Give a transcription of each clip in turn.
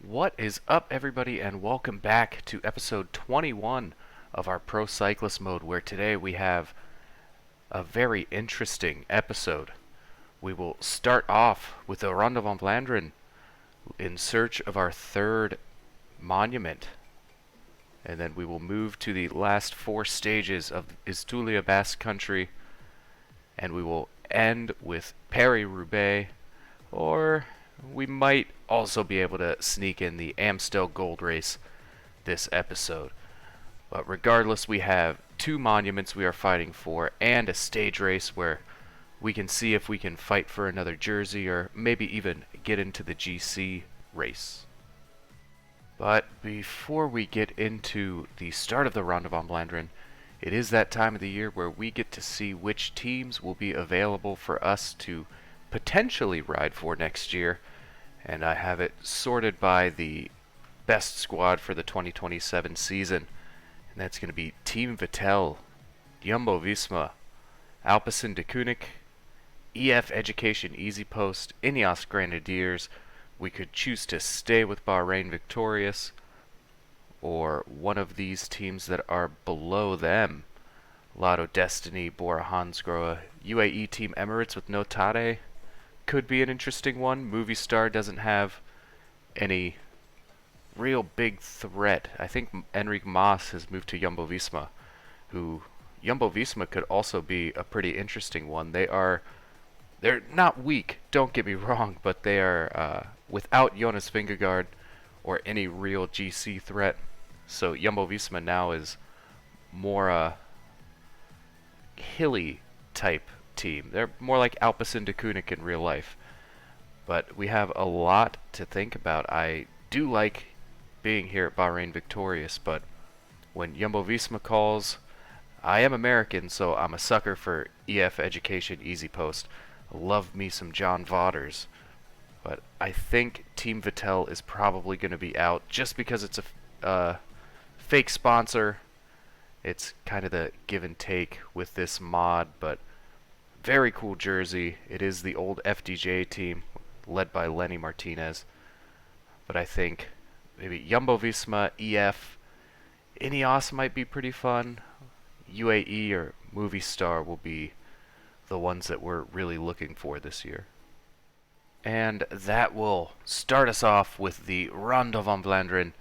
What is up, everybody, and welcome back to episode 21 of our Pro Cyclist mode, where today we have a very interesting episode. We will start off with the Ronde van Vlaanderen in search of our third monument, and then we will move to the last four stages of Iztulia Basque Country, and we will end with Paris-Roubaix, or we might also be able to sneak in the Amstel Gold Race this episode. But regardless, we have two monuments we are fighting for and a stage race where we can see if we can fight for another jersey or maybe even get into the GC race. But before we get into the start of the Ronde van Vlaanderen, it is that time of the year where we get to see which teams will be available for us to potentially ride for next year, and I have it sorted by the best squad for the 2027 season, and that's going to be Team Vittel, Jumbo-Visma, Alpecin de Koenig, EF Education Easy Post, Ineos Grenadiers. We could choose to stay with Bahrain Victorious, or one of these teams that are below them. Lotto Destiny, Bora Hansgrohe, UAE Team Emirates with no Tade could be an interesting one. Movistar doesn't have any real big threat. I think Enric Mas has moved to Jumbo-Visma, who Jumbo-Visma could also be a pretty interesting one. They're not weak, don't get me wrong, but they are without Jonas Vingegaard or any real GC threat. So Jumbo-Visma now is more a hilly type team. They're more like Alpecin de Koenig in real life. But we have a lot to think about. I do like being here at Bahrain Victorious, but when Jumbo-Visma calls, I am American, so I'm a sucker for EF Education Easy Post. Love me some John Vaughters. But I think Team Vittel is probably going to be out just because it's a fake sponsor. It's kind of the give and take with this mod, but very cool jersey. It is the old FDJ team led by Lenny Martinez. But I think maybe Jumbo-Visma, EF, Ineos might be pretty fun. UAE or Movistar will be the ones that we're really looking for this year. And that will start us off with the Ronde van Vlaanderen.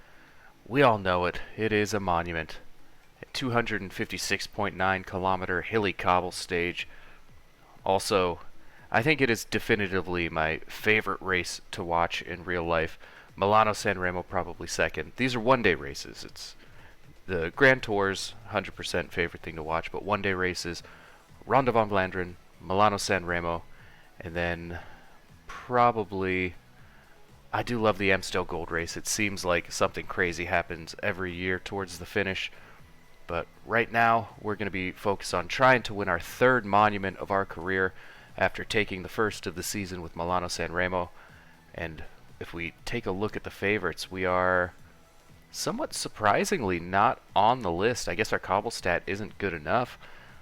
We all know it. It is a monument. A 256.9 kilometer hilly cobble stage. Also, I think it is definitively my favorite race to watch in real life. Milano-San Remo probably second. These are one-day races. It's the Grand Tour's 100% favorite thing to watch, but one-day races, Ronde van Vlaanderen, Milano-San Remo, and then probably I do love the Amstel Gold Race. It seems like something crazy happens every year towards the finish. But right now, we're going to be focused on trying to win our third monument of our career after taking the first of the season with Milano-San Remo. And if we take a look at the favorites, we are somewhat surprisingly not on the list. I guess our cobble stat isn't good enough,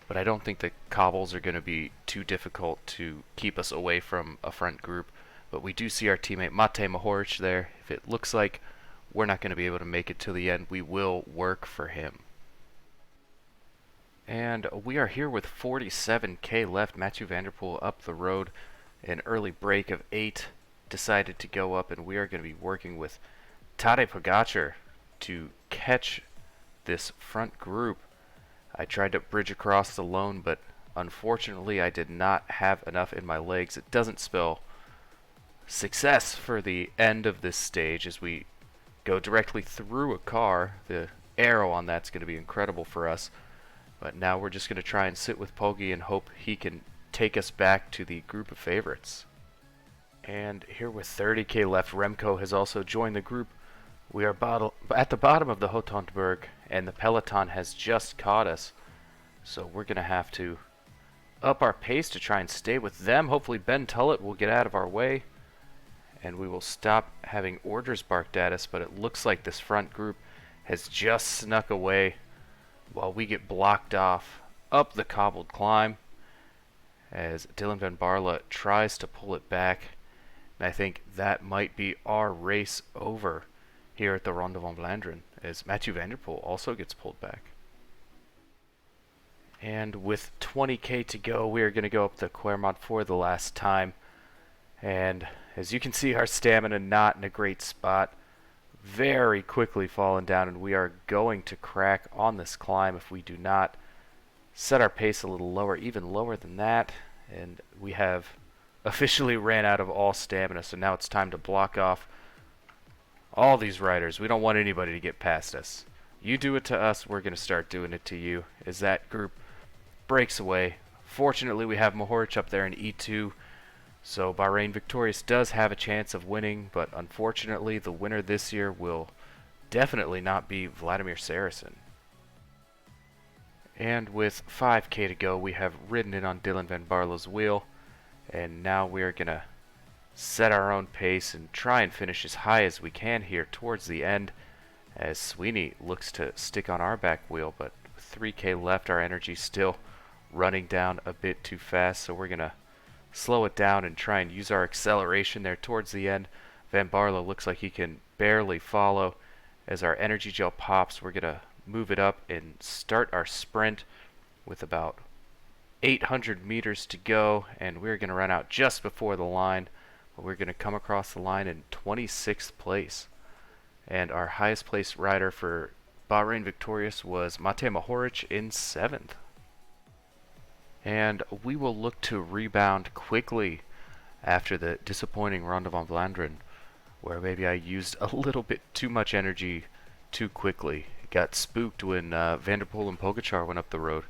but I don't think the cobbles are going to be too difficult to keep us away from a front group. But we do see our teammate Matej Mohoric there. If it looks like we're not going to be able to make it to the end, we will work for him. And we are here with 47k left. Mathieu van der Poel up the road. An early break of 8 decided to go up, and we are going to be working with Tadej Pogačar to catch this front group. I tried to bridge across alone, but unfortunately I did not have enough in my legs. It doesn't spell success for the end of this stage as we go directly through a car. The arrow on that's going to be incredible for us. But now we're just going to try and sit with Poggi and hope he can take us back to the group of favorites. And here with 30k left, Remco has also joined the group. We are at the bottom of the Hotondberg, and the peloton has just caught us. So we're going to have to up our pace to try and stay with them. Hopefully Ben Tullett will get out of our way, and we will stop having orders barked at us. But it looks like this front group has just snuck away while we get blocked off up the cobbled climb as Dylan van Barle tries to pull it back. And I think that might be our race over. here at the Ronde van Vlaanderen, as Mathieu van der Poel also gets pulled back. And with 20k to go, we are going to go up the Clermont for the last time. And as you can see, our stamina not in a great spot. Very quickly falling down, and we are going to crack on this climb if we do not set our pace a little lower, even lower than that. And we have officially ran out of all stamina, so now it's time to block off all these riders. We don't want anybody to get past us. You do it to us, we're going to start doing it to you, as that group breaks away. Fortunately, we have Mohoric up there in E2, so Bahrain Victorious does have a chance of winning, but unfortunately the winner this year will definitely not be Vladimir Saracen. And with 5k to go, we have ridden in on Dylan van Barlo's wheel, and now we're going to set our own pace and try and finish as high as we can here towards the end, as Sweeney looks to stick on our back wheel, but with 3k left, our energy's still running down a bit too fast, so we're going to slow it down and try and use our acceleration there towards the end. Van Barlo looks like he can barely follow. As our energy gel pops, we're going to move it up and start our sprint with about 800 meters to go, and we're going to run out just before the line. But we're going to come across the line in 26th place. And our highest placed rider for Bahrain Victorious was Matej Mohoric in 7th. And we will look to rebound quickly after the disappointing Ronde van Vlaanderen, where maybe I used a little bit too much energy too quickly. Got spooked when Van der Poel and Pogačar went up the road.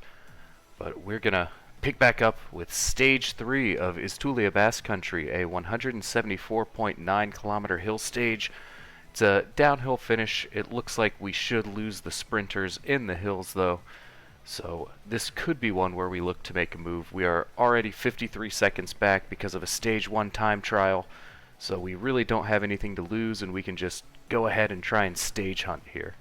But we're going to pick back up with Stage 3 of Iztulia Basque Country, a 174.9 kilometer hill stage. It's a downhill finish. It looks like we should lose the sprinters in the hills, though. So this could be one where we look to make a move. We are already 53 seconds back because of a Stage 1 time trial, so we really don't have anything to lose, and we can just go ahead and try and stage hunt here.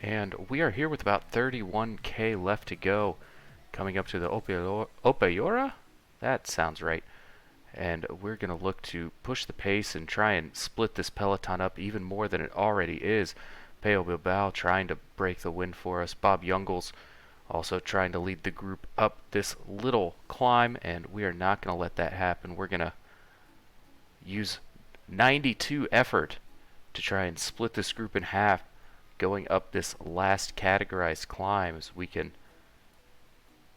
And we are here with about 31k left to go, coming up to the Opayora? That sounds right. And we're going to look to push the pace and try and split this peloton up even more than it already is. Peo Bilbao trying to break the wind for us. Bob Jungels also trying to lead the group up this little climb, and we are not going to let that happen. We're going to use 92 effort to try and split this group in half, going up this last categorized climb, as we can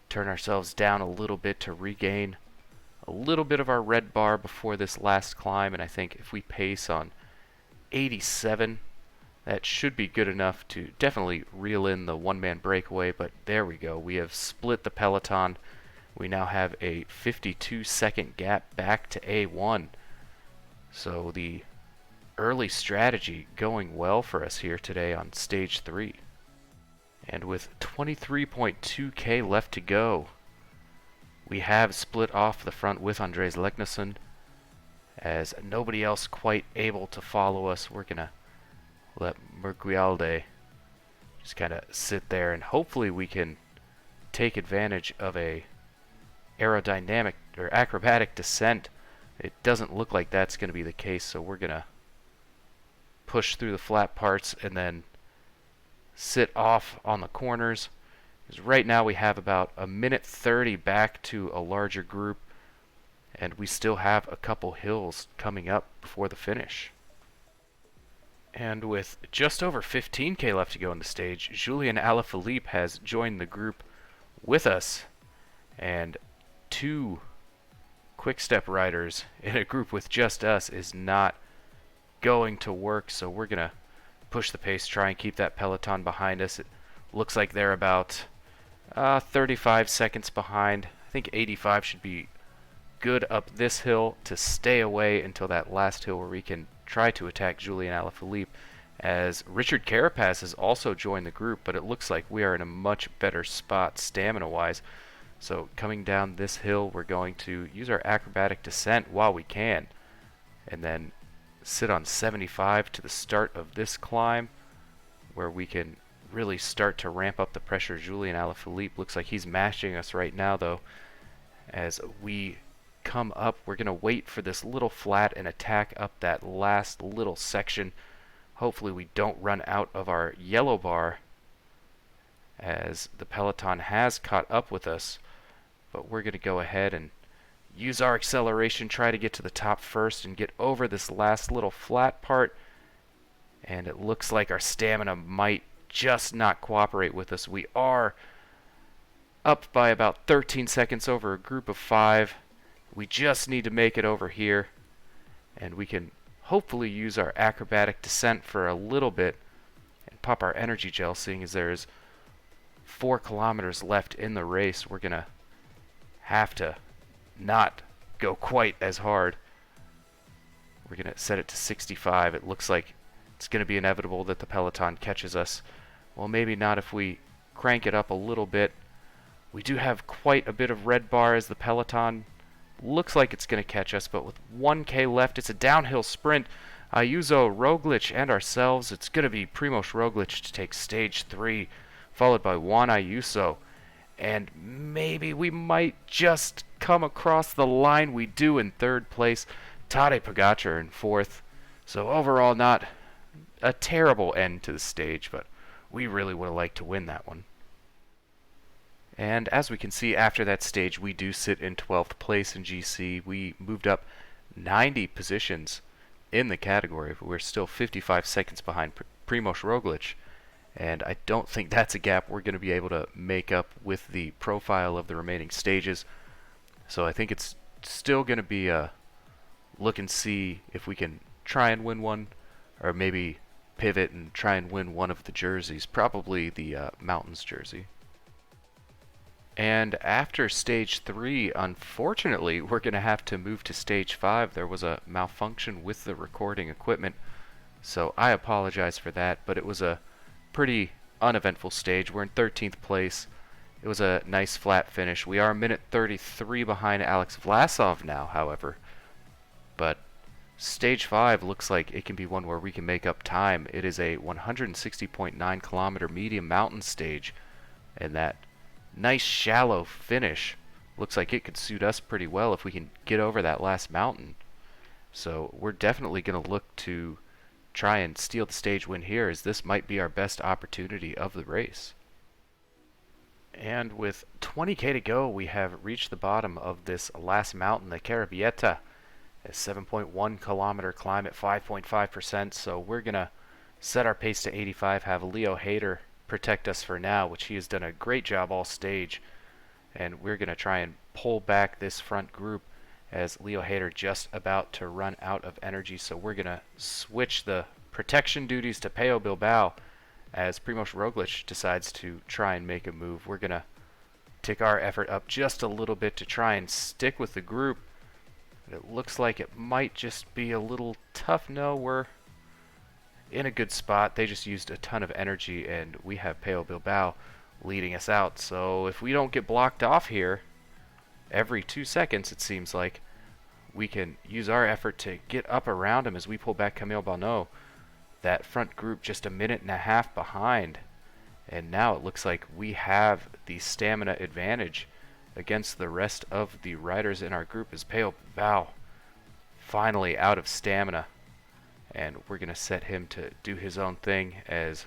turn ourselves down a little bit to regain a little bit of our red bar before this last climb. And I think if we pace on 87, that should be good enough to definitely reel in the one-man breakaway. But there we go. We have split the peloton. We now have a 52-second gap back to A1. So the early strategy going well for us here today on Stage 3. And with 23.2k left to go, we have split off the front with Andres Leknesson, as nobody else quite able to follow us. We're going to let Merguialde just kind of sit there, and hopefully we can take advantage of a aerodynamic or acrobatic descent. It doesn't look like that's going to be the case, so we're going to push through the flat parts and then sit off on the corners. Because right now we have about a minute 30 back to a larger group, and we still have a couple hills coming up before the finish. And with just over 15k left to go on the stage, Julian Alaphilippe has joined the group with us, and two quick-step riders in a group with just us is not going to work, so we're going to push the pace, try and keep that peloton behind us. It looks like they're about 35 seconds behind. I think 85 should be good up this hill to stay away until that last hill where we can try to attack Julian Alaphilippe, as Richard Carapaz has also joined the group, but it looks like we are in a much better spot stamina-wise. So coming down this hill, we're going to use our acrobatic descent while we can, and then sit on 75 to the start of this climb, where we can really start to ramp up the pressure. Julian Alaphilippe looks like he's mashing us right now, though. As we come up, we're going to wait for this little flat and attack up that last little section Hopefully we don't run out of our yellow bar, as the peloton has caught up with us. But we're going to go ahead and use our acceleration, try to get to the top first and get over this last little flat part. And it looks like our stamina might just not cooperate with us. We are up by about 13 seconds over a group of 5. We just need to make it over here, and we can hopefully use our acrobatic descent for a little bit and pop our energy gel, seeing as there is 4 kilometers left in the race. We're going to have to not go quite as hard. We're going to set it to 65. It looks like it's going to be inevitable that the peloton catches us. Well, maybe not if we crank it up a little bit. We do have quite a bit of red bar as the peloton looks like it's going to catch us, but with 1K left, it's a downhill sprint. Ayuso, Roglic, and ourselves. It's going to be Primož Roglic to take stage 3, followed by Juan Ayuso. And maybe we might just come across the line. We do in 3rd place. Tadej Pogačar in 4th. So overall, not a terrible end to the stage, but we really would have liked to win that one. And as we can see, after that stage, we do sit in 12th place in GC. We moved up 90 positions in the category. We're still 55 seconds behind Primož Roglic. And I don't think that's a gap we're going to be able to make up with the profile of the remaining stages. So I think it's still going to be a look and see if we can try and win one, or maybe pivot and try and win one of the jerseys, probably the Mountains jersey. And after stage 3, unfortunately, we're going to have to move to stage 5. There was a malfunction with the recording equipment, so I apologize for that, but it was a pretty uneventful stage. We're in 13th place. It was a nice flat finish. We are a minute 33 behind Alex Vlasov now, however. But stage 5 looks like it can be one where we can make up time. It is a 160.9 kilometer medium mountain stage, and that nice shallow finish looks like it could suit us pretty well if we can get over that last mountain. So we're definitely going to look to try and steal the stage win here, as this might be our best opportunity of the race. And with 20k to go, we have reached the bottom of this last mountain, the Carabieta. A 7.1 kilometer climb at 5.5%, so we're going to set our pace to 85, have Leo Hayter protect us for now, which he has done a great job all stage. And we're going to try and pull back this front group, as Leo Hayter just about to run out of energy. So we're going to switch the protection duties to Pello Bilbao as Primož Roglic decides to try and make a move. We're going to take our effort up just a little bit to try and stick with the group. It looks like it might just be a little tough. No, we're in a good spot. They just used a ton of energy, and we have Pello Bilbao leading us out. So if we don't get blocked off here, every 2 seconds it seems like, we can use our effort to get up around him as we pull back Camille Bonneau. That front group just a minute and a half behind. And now it looks like we have the stamina advantage against the rest of the riders in our group, as Pello Bilbao finally out of stamina. And we're going to set him to do his own thing as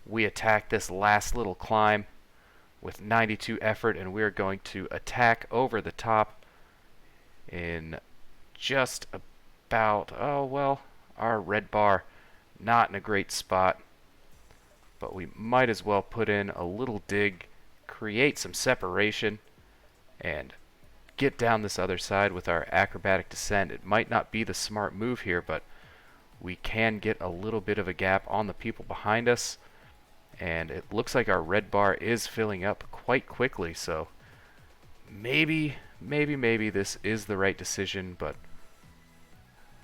we attack this last little climb with 92 effort, and we're going to attack over the top in just about, oh well, our red bar not in a great spot, but we might as well put in a little dig, create some separation, and get down this other side with our acrobatic descent. It might not be the smart move here, but we can get a little bit of a gap on the people behind us, and it looks like our red bar is filling up quite quickly, so maybe this is the right decision, but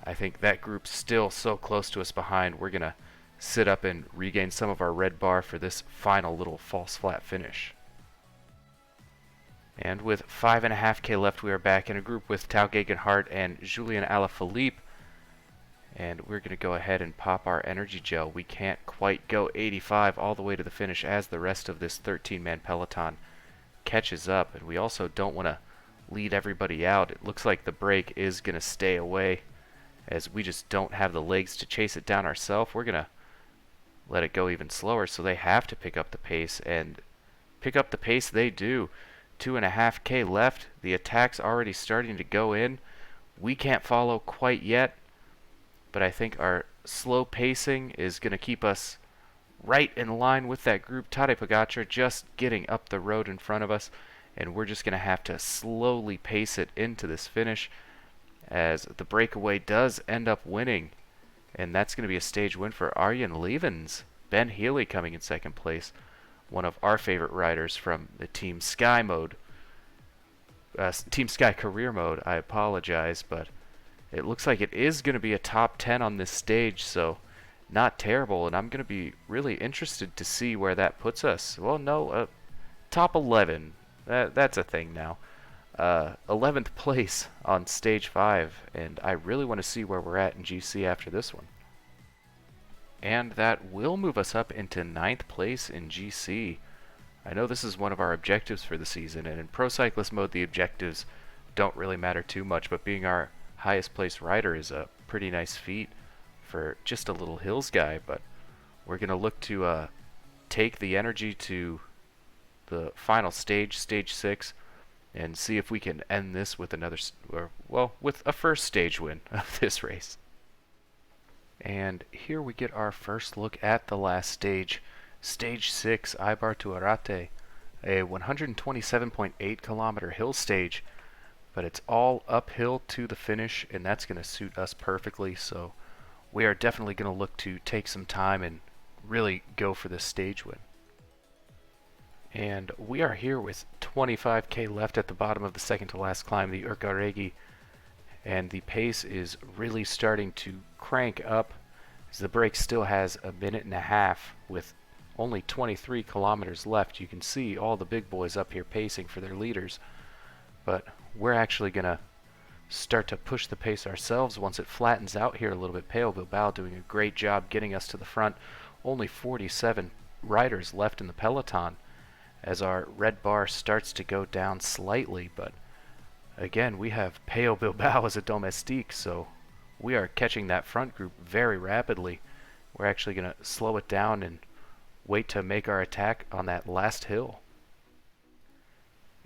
I think that group's still so close to us behind. We're going to sit up and regain some of our red bar for this final little false flat finish. And with 5.5k left, we are back in a group with Tao Geoghegan Hart and Julian Alaphilippe. And we're going to go ahead and pop our energy gel. We can't quite go 85 all the way to the finish as the rest of this 13-man peloton catches up. And we also don't want to lead everybody out. It looks like the break is going to stay away, as we just don't have the legs to chase it down ourselves. We're going to let it go even slower, so they have to pick up the pace, and pick up the pace they do. 2.5K left. The attack's already starting to go in. We can't follow quite yet, but I think our slow pacing is going to keep us right in line with that group. Tadej Pogacar just getting up the road in front of us, and we're just going to have to slowly pace it into this finish, as the breakaway does end up winning, and that's going to be a stage win for Arjen Levens. Ben Healy coming in second place, one of our favorite riders from the Team Sky mode, Team Sky career mode. I apologize, but it looks like it is going to be a top 10 on this stage, so not terrible, and I'm going to be really interested to see where that puts us. Well, no, top 11. That's a thing now. 11th place on stage 5, and I really want to see where we're at in GC after this one. And that will move us up into 9th place in GC. I know this is one of our objectives for the season, and in Pro Cyclist mode the objectives don't really matter too much, but being our highest placed rider is a pretty nice feat for just a little hills guy. But we're going to look to take the energy to the final stage, stage 6, and see if we can end this with another, with a first stage win of this race. And here we get our first look at the last stage, stage 6, Ibar to Arate, a 127.8 kilometer hill stage, but it's all uphill to the finish, and that's going to suit us perfectly. So we are definitely going to look to take some time and really go for this stage win. And we are here with 25K left at the bottom of the second to last climb, the Urcaregi, and the pace is really starting to crank up, as the break still has a minute and a half with only 23 kilometers left. You can see all the big boys up here pacing for their leaders, but we're actually going to start to push the pace ourselves once it flattens out here a little bit. Payo Bilbao doing a great job getting us to the front. Only 47 riders left in the peloton as our red bar starts to go down slightly, but again, we have Payo Bilbao as a domestique, so we are catching that front group very rapidly. We're actually going to slow it down and wait to make our attack on that last hill.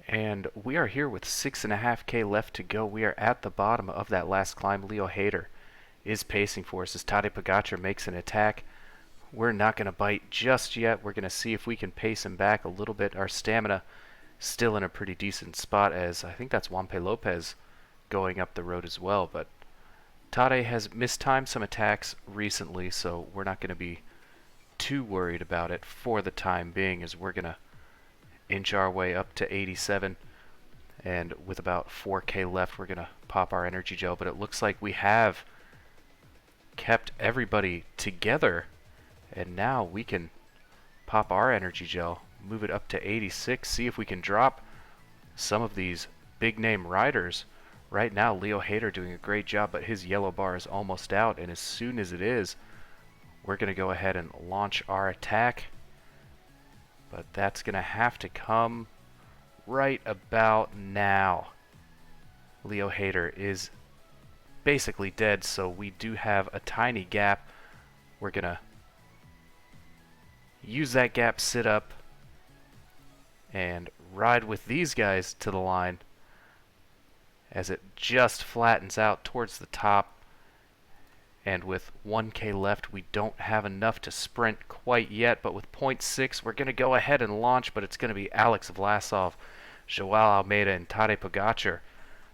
And we are here with 6.5K left to go. We are at the bottom of that last climb. Leo Hayter is pacing for us as Tadej Pogacar makes an attack. We're not going to bite just yet. We're going to see if we can pace him back a little bit. Our stamina still in a pretty decent spot, as I think that's Juanpe Lopez going up the road as well. But Tadej has mistimed some attacks recently, so we're not going to be too worried about it for the time being, as we're going to inch our way up to 87. And with about 4K left, we're going to pop our energy gel. But it looks like we have kept everybody together, and now we can pop our energy gel, move it up to 86, see if we can drop some of these big name riders. Right now, Leo Hayter doing a great job, but his yellow bar is almost out, and as soon as it is, we're going to go ahead and launch our attack. But that's going to have to come right about now. Leo Hayter is basically dead, so we do have a tiny gap. We're going to use that gap, sit up, and ride with these guys to the line as it just flattens out towards the top. And with 1K left, we don't have enough to sprint quite yet, but with 0.6, we're going to go ahead and launch, but it's going to be Alex Vlasov, Joao Almeida, and Tadej Pogacar.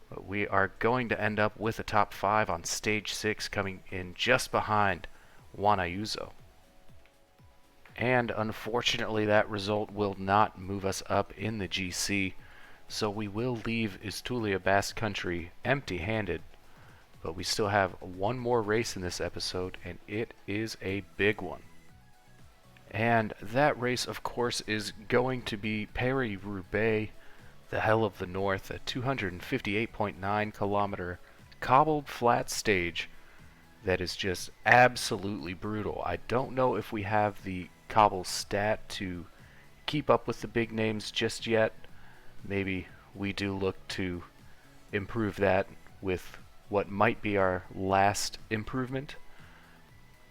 But we are going to end up with a top 5 on stage 6, coming in just behind Juan Ayuso. And unfortunately, that result will not move us up in the GC, so we will leave Iztulia Basque Country empty-handed. But we still have one more race in this episode, and it is a big one. And that race, of course, is going to be Paris-Roubaix, the Hell of the North, a 258.9 kilometer cobbled flat stage that is just absolutely brutal. I don't know if we have the cobble stat to keep up with the big names just yet. Maybe we do look to improve that with what might be our last improvement.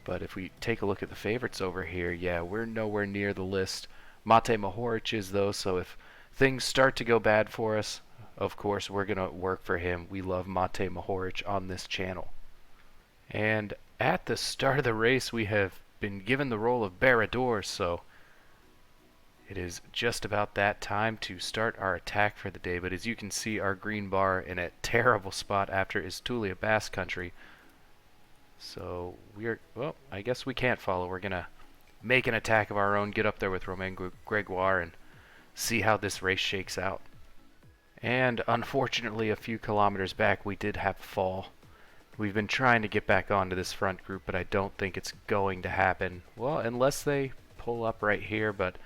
But if we take a look at the favorites over here, yeah, we're nowhere near the list. Mate Mohoric is, though, so if things start to go bad for us, of course, we're going to work for him. We love Mate Mohoric on this channel. And at the start of the race, we have been given the role of Barrador, so it is just about that time to start our attack for the day. But as you can see, our green bar in a terrible spot after Iztulia Basque Country. So well, I guess we can't follow. We're going to make an attack of our own, get up there with Romain Gregoire, and see how this race shakes out. And unfortunately, a few kilometers back, we did have a fall. We've been trying to get back onto this front group, but I don't think it's going to happen. Well, unless they pull up right here, but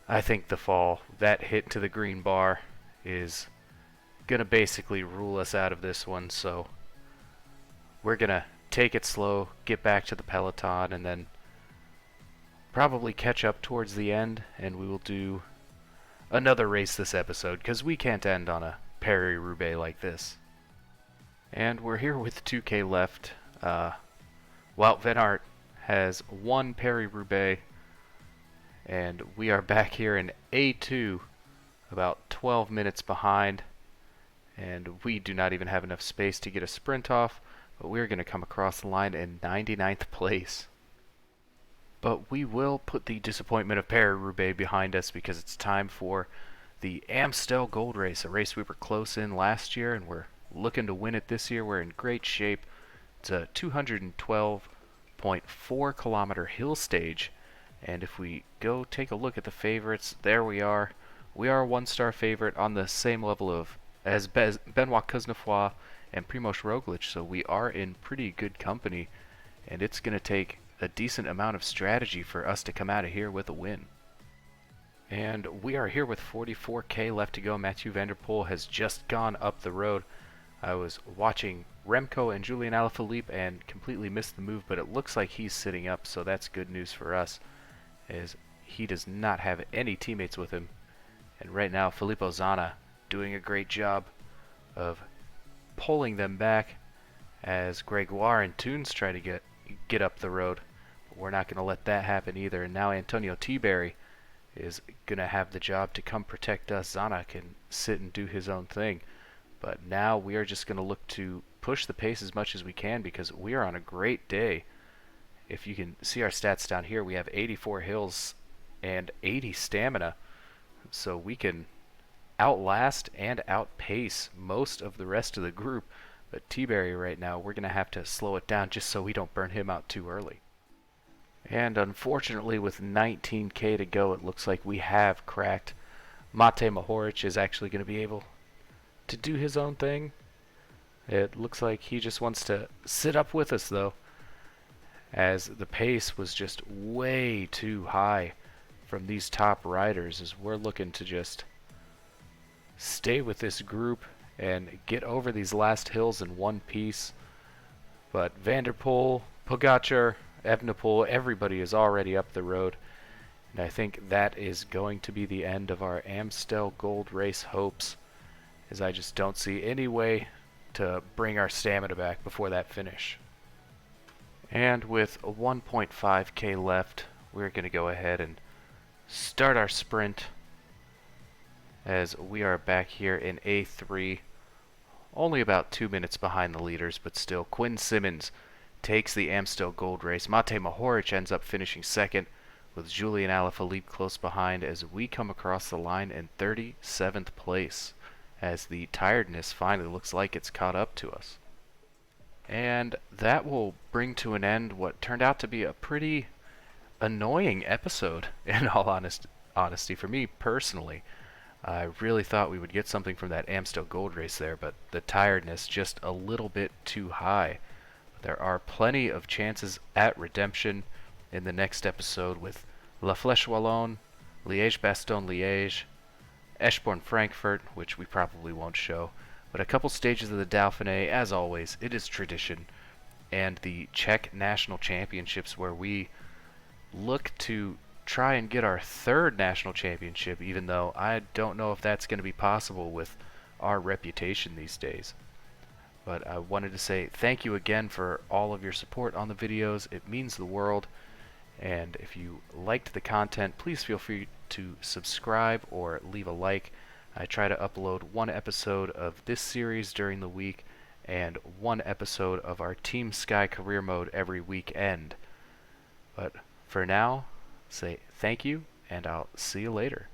I think the fall, that hit to the green bar, is going to basically rule us out of this one, so we're going to take it slow, get back to the peloton, and then probably catch up towards the end, and we will do another race this episode, because we can't end on a Paris-Roubaix like this. And we're here with 2K left. Wout van Aert has won Paris-Roubaix, and we are back here in A2, about 12 minutes behind, and we do not even have enough space to get a sprint off, but we're going to come across the line in 99th place. But we will put the disappointment of Paris-Roubaix behind us because it's time for the Amstel Gold Race, a race we were close in last year, and we're looking to win it this year. We're in great shape. It's a 212.4 kilometer hill stage, and if we go take a look at the favorites, there we are. We are a one-star favorite on the same level as Benoit Cosnefroy and Primož Roglic, so we are in pretty good company, and it's going to take a decent amount of strategy for us to come out of here with a win. And we are here with 44k left to go. Mathieu van der Poel has just gone up the road. I was watching Remco and Julian Alaphilippe and completely missed the move, but it looks like he's sitting up, so that's good news for us, as he does not have any teammates with him. And right now, Filippo Zanna doing a great job of pulling them back as Gregoire and Toons try to get up the road. But we're not going to let that happen either. And now Antonio Tiberi is going to have the job to come protect us. Zanna can sit and do his own thing. But now we are just going to look to push the pace as much as we can because we are on a great day. If you can see our stats down here, we have 84 hills and 80 stamina. So we can outlast and outpace most of the rest of the group. But Tiberi right now, we're going to have to slow it down just so we don't burn him out too early. And unfortunately, with 19k to go, it looks like we have cracked. Mate Mohoric is actually going to be able to do his own thing. It looks like he just wants to sit up with us, though, as the pace was just way too high from these top riders, as we're looking to just stay with this group and get over these last hills in one piece. But Van der Poel, Pogacar, Evenepoel, everybody is already up the road, and I think that is going to be the end of our Amstel Gold Race hopes, as I just don't see any way to bring our stamina back before that finish. And with 1.5k left, we're going to go ahead and start our sprint, as we are back here in A3, only about 2 minutes behind the leaders, but still. Quinn Simmons takes the Amstel Gold Race. Mate Mohoric ends up finishing second, with Julian Alaphilippe close behind, as we come across the line in 37th place, as the tiredness finally looks like it's caught up to us. And that will bring to an end what turned out to be a pretty annoying episode, in all honesty, for me personally. I really thought we would get something from that Amstel Gold Race there, but the tiredness just a little bit too high. There are plenty of chances at redemption in the next episode with La Flèche Wallonne, Liège-Bastogne-Liège, Eschborn-Frankfurt, which we probably won't show, but a couple stages of the Dauphiné, as always, it is tradition, and the Czech National Championships, where we look to try and get our third national championship, even though I don't know if that's going to be possible with our reputation these days. But I wanted to say thank you again for all of your support on the videos. It means the world. And if you liked the content, please feel free to subscribe or leave a like. I try to upload one episode of this series during the week and one episode of our Team Sky career mode every weekend. But for now, say thank you, and I'll see you later.